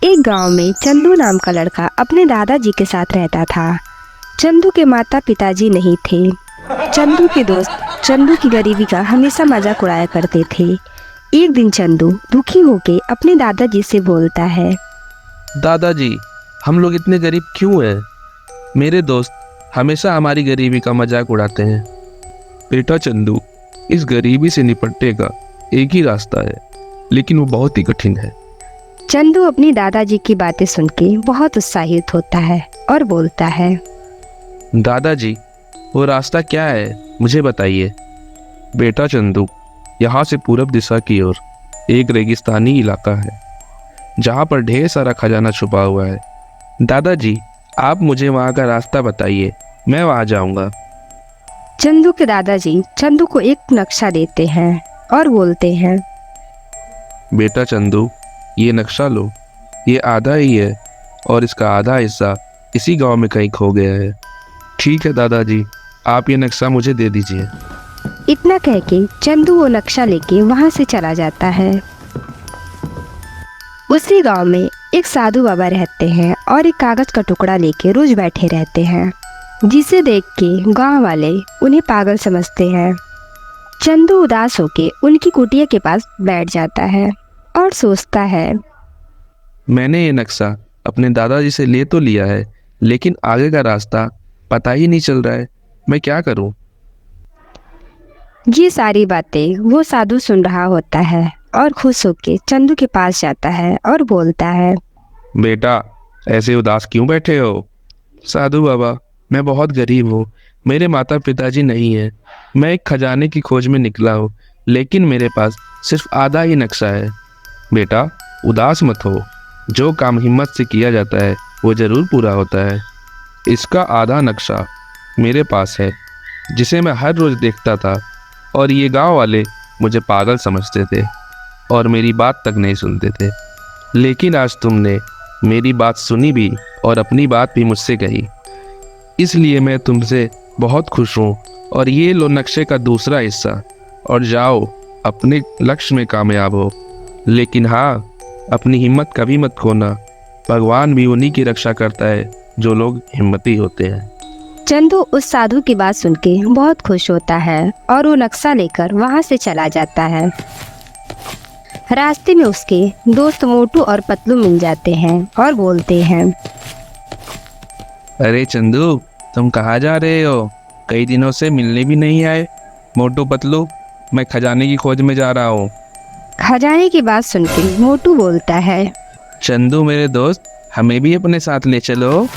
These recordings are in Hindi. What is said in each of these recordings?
एक गांव में चंदू नाम का लड़का अपने दादाजी के साथ रहता था। चंदू के माता पिताजी नहीं थे। चंदू के दोस्त चंदू की गरीबी का हमेशा मजाक उड़ाया करते थे। एक दिन चंदू दुखी होकर अपने दादाजी से बोलता है, दादाजी, हम लोग इतने गरीब क्यों हैं? मेरे दोस्त हमेशा हमारी गरीबी का मजाक उड़ाते हैं। बेटा चंदू, इस गरीबी से निपटने का एक ही रास्ता है, लेकिन वो बहुत ही कठिन है। चंदू अपनी दादाजी की बातें सुन के बहुत उत्साहित होता है और बोलता है, दादाजी, वो रास्ता क्या है, मुझे बताइए। बेटा चंदू, यहाँ से पूरब दिशा की ओर एक रेगिस्तानी इलाका है, जहाँ पर ढेर सारा खजाना छुपा हुआ है। दादाजी, आप मुझे वहाँ का रास्ता बताइए, मैं वहाँ जाऊँगा। चंदू के दादाजी चंदू को एक नक्शा देते हैं और बोलते हैं, बेटा चंदू, ये नक्शा लो, ये आधा ही है और इसका आधा हिस्सा इसी गांव में कहीं खो गया है। ठीक है दादाजी, आप ये नक्शा मुझे दे दीजिए। इतना कह के चंदू वो नक्शा लेके वहाँ से चला जाता है। उसी गांव में एक साधु बाबा रहते हैं और एक कागज का टुकड़ा लेके रोज बैठे रहते हैं, जिसे देख के गांव वाले उन्हें पागल समझते हैं। चंदू उदास होके उनकी कुटिया के पास बैठ जाता है और सोचता है, मैंने ये नक्शा अपने दादाजी से ले तो लिया है, लेकिन आगे का रास्ता पता ही नहीं चल रहा है, मैं क्या करूं? ये सारी बातें वो साधु सुन रहा होता है और खुश होके चंदू के पास जाता है और बोलता है, बेटा, ऐसे उदास क्यों बैठे हो? साधु बाबा, मैं बहुत गरीब हूँ, मेरे माता पिताजी नहीं हैं। मैं एक खजाने की खोज में निकला हूँ, लेकिन मेरे पास सिर्फ आधा ही नक्शा है। बेटा, उदास मत हो, जो काम हिम्मत से किया जाता है वो जरूर पूरा होता है। इसका आधा नक्शा मेरे पास है, जिसे मैं हर रोज देखता था, और ये गांव वाले मुझे पागल समझते थे और मेरी बात तक नहीं सुनते थे। लेकिन आज तुमने मेरी बात सुनी भी और अपनी बात भी मुझसे कही, इसलिए मैं तुमसे बहुत खुश हूँ। और ये लो नक्शे का दूसरा हिस्सा, और जाओ अपने लक्ष्य में कामयाब हो। लेकिन हाँ, अपनी हिम्मत कभी मत खोना, भगवान भी उन्हीं की रक्षा करता है जो लोग हिम्मती होते हैं। चंदू उस साधु की बात सुन के बहुत खुश होता है और वो नक्शा लेकर वहाँ से चला जाता है। रास्ते में उसके दोस्त मोटू और पतलू मिल जाते हैं और बोलते हैं, अरे चंदू, तुम कहाँ जा रहे हो? कई दिनों से मिलने भी नहीं आए। मोटू पतलू, मैं खजाने की खोज में जा रहा हूँ। खजाने की बात सुन के मोटू बोलता है, चंदू मेरे दोस्त, हमें भी अपने साथ ले चलो।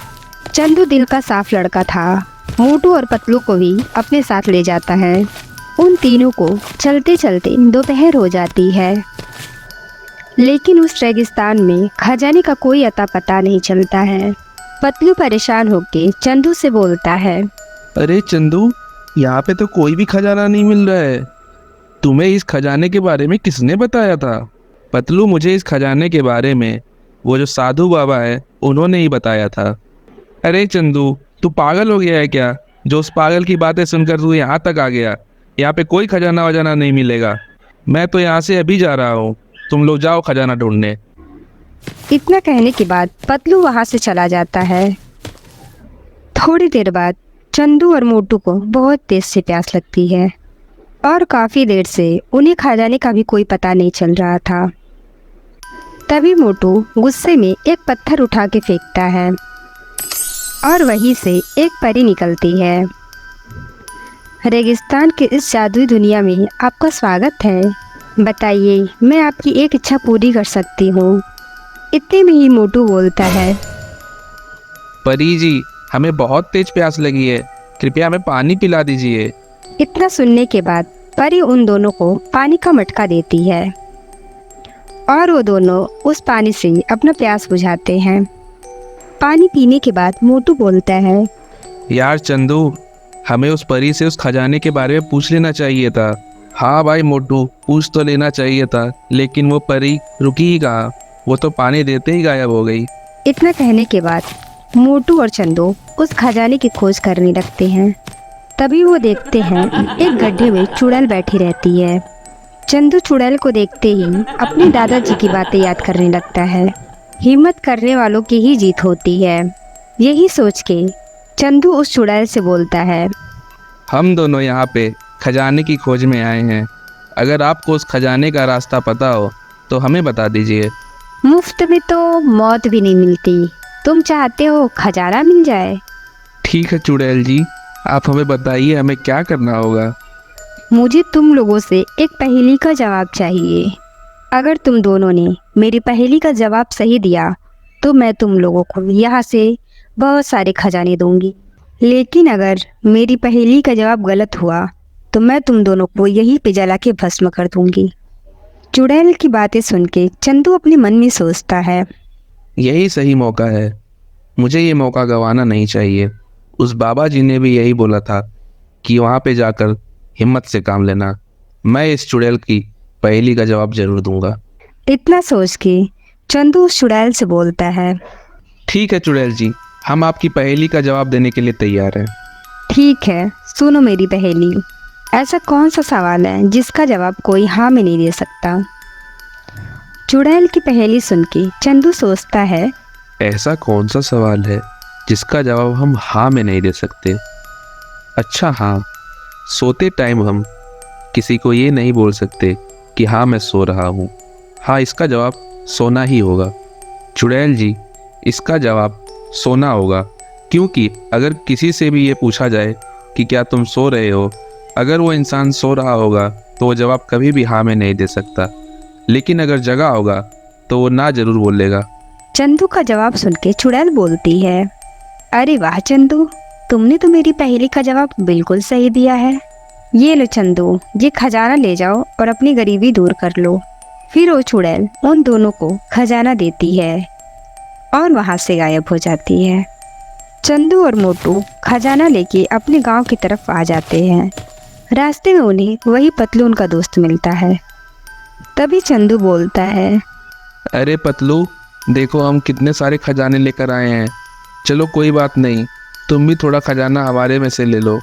चंदू दिल का साफ लड़का था। मोटू और पतलू को भी अपने साथ ले जाता है। उन तीनों को चलते चलते दोपहर हो जाती है, लेकिन उस रेगिस्तान में खजाने का कोई अता पता नहीं चलता है। पतलू परेशान होके चंदू से बोलता है, अरे चंदू, यहाँ पे तो कोई भी खजाना नहीं मिल रहा है। तुम्हें इस खजाने के बारे में किसने बताया था? पतलू, मुझे इस खजाने के बारे में वो जो साधु बाबा है उन्होंने ही बताया था। अरे चंदू, तू पागल हो गया है क्या, जो उस पागल की बातें सुनकर तू यहाँ तक आ गया? यहाँ पे कोई खजाना वजाना नहीं मिलेगा। मैं तो यहाँ से अभी जा रहा हूँ, तुम लोग जाओ खजाना ढूंढने। इतना कहने के बाद पतलू वहाँ से चला जाता है। थोड़ी देर बाद चंदू और मोटू को बहुत तेज से प्यास लगती है और काफ़ी देर से उन्हें खजाने का भी कोई पता नहीं चल रहा था। तभी मोटू गुस्से में एक पत्थर उठा के फेंकता है और वहीं से एक परी निकलती है। रेगिस्तान के इस जादुई दुनिया में आपका स्वागत है। बताइए, मैं आपकी एक इच्छा पूरी कर सकती हूँ। इतने में ही मोटू बोलता है, परी जी, हमें बहुत तेज प्यास लगी है, कृपया हमें पानी पिला दीजिए। इतना सुनने के बाद परी उन दोनों को पानी का मटका देती है और वो दोनों उस पानी से अपना प्यास बुझाते हैं। पानी पीने के बाद मोटू बोलता है, यार चंदू, हमें उस परी से उस खजाने के बारे में पूछ लेना चाहिए था। हाँ भाई मोटू, पूछ तो लेना चाहिए था, लेकिन वो परी रुकी ही कहाँ, वो तो पानी देते ही गायब हो गई। इतना कहने के बाद मोटू और चंदू उस खजाने की खोज करने लगते हैं। तभी वो देखते हैं एक गड्ढे में चुड़ैल बैठी रहती है। चंदू चुड़ैल को देखते ही अपने दादाजी की बातें याद करने लगता है। हिम्मत करने वालों की ही जीत होती है। यही सोच के चंदू उस चुड़ैल से बोलता है। हम दोनों यहाँ पे खजाने की खोज में आए हैं। अगर आपको उस खजाने का रास्ता पता हो तो हमें बता दीजिए। मुफ्त में तो मौत भी नहीं मिलती, तुम चाहते हो खजाना मिल जाए। ठीक है चुड़ैल जी, आप हमें बताइए हमें क्या करना होगा। मुझे तुम लोगों से एक पहेली का जवाब चाहिए। अगर तुम दोनों ने मेरी पहेली का जवाब सही दिया तो मैं तुम लोगों को यहाँ से बहुत सारे खजाने दूंगी। लेकिन अगर मेरी पहेली का जवाब गलत हुआ तो मैं तुम दोनों को यहीं पे जला के भस्म कर दूंगी। चुड़ैल की बातें सुन के चंदू अपने मन में सोचता है। यही सही मौका है, मुझे ये मौका गंवाना नहीं चाहिए। उस बाबा जी ने भी यही बोला था कि वहाँ पे जाकर हिम्मत से काम लेना। मैं इस चुड़ैल की पहेली का जवाब जरूर दूंगा। इतना सोच के चंदू उस चुड़ैल से बोलता है। ठीक है चुड़ैल जी, हम आपकी पहेली का जवाब देने के लिए तैयार हैं। ठीक है, सुनो मेरी पहेली। ऐसा कौन सा सवाल है जिसका जवाब कोई हाँ में नहीं दे सकता। चुड़ैल की पहेली सुन के चंदू सोचता है। ऐसा कौन सा सवाल है जिसका जवाब हम हाँ में नहीं दे सकते। अच्छा हाँ, सोते टाइम हम किसी को ये नहीं बोल सकते कि हाँ मैं सो रहा हूँ। हाँ, इसका जवाब सोना ही होगा। चुड़ैल जी, इसका जवाब सोना होगा, क्योंकि अगर किसी से भी ये पूछा जाए कि क्या तुम सो रहे हो, अगर वो इंसान सो रहा होगा तो वो जवाब कभी भी हाँ में नहीं दे सकता। लेकिन अगर जगा होगा तो वो ना जरूर बोलेगा। चंदू का जवाब सुन के चुड़ैल बोलती है। अरे वाह चंदू, तुमने तो मेरी पहेली का जवाब बिल्कुल सही दिया है। ये लो चंदू, ये खजाना ले जाओ और अपनी गरीबी दूर कर लो। फिर वो चुड़ैल उन दोनों को खजाना देती है और वहाँ से गायब हो जाती है। चंदू और मोटू खजाना लेके अपने गांव की तरफ आ जाते हैं। रास्ते में उन्हें वही पतलू उनका दोस्त मिलता है। तभी चंदू बोलता है। अरे पतलू, देखो हम कितने सारे खजाने लेकर आए हैं। चलो कोई बात नहीं, तुम भी थोड़ा खजाना हमारे में से ले लो।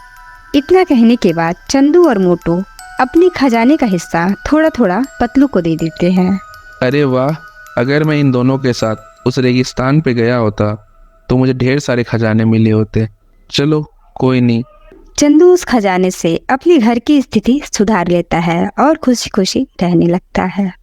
इतना कहने के बाद चंदू और मोटू अपने खजाने का हिस्सा थोड़ा थोड़ा पतलू को दे देते हैं। अरे वाह, अगर मैं इन दोनों के साथ उस रेगिस्तान पे गया होता तो मुझे ढेर सारे खजाने मिले होते। चलो कोई नहीं। चंदू उस खजाने से अपने घर की स्थिति सुधार लेता है और खुशी खुशी रहने लगता है।